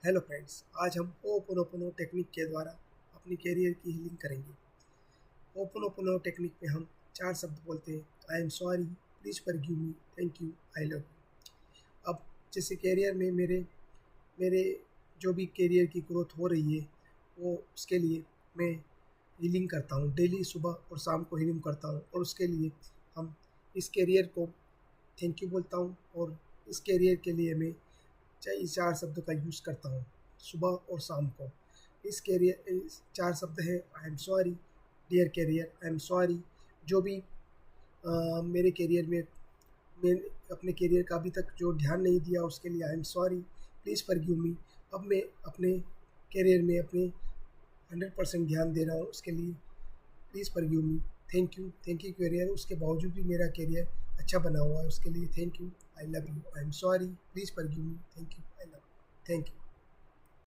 Hello friends, आज हम हो'ओपोनोपोनो technique के द्वारा अपनी कैरियर की हीलिंग करेंगे। हो'ओपोनोपोनो टेक्निक में हम 4 शब्द बोलते हैं। I am sorry, please forgive me, thank you, I love you. अब जैसे कैरियर में मेरे मेरे जो भी कैरियर की ग्रोथ हो रही है, वो उसके लिए मैं हीलिंग करता हूँ। डेली सुबह और शाम को हीलिंग करता हूँ और उसके लिए हम इस कैरियर को थैंक यू बोलता हूँ और इस कैरियर के लिए मैं इस 4 शब्दों का यूज़ करता हूँ सुबह और शाम को। इस 4 शब्द हैं I am sorry, dear career, I am sorry. जो भी मेरे कैरियर में मैं अपने कैरियर का अभी तक जो ध्यान नहीं दिया उसके लिए आई एम सॉरी, प्लीज़ फॉरगिव मी। अब मैं अपने कैरियर में अपने 100% ध्यान दे रहा हूँ, उसके लिए please forgive me, thank you career. उसके बावजूद भी मेरा कैरियर अच्छा बना हुआ है, उसके लिए thank you, I love you, I am sorry, please forgive me, thank you, I love you, thank you.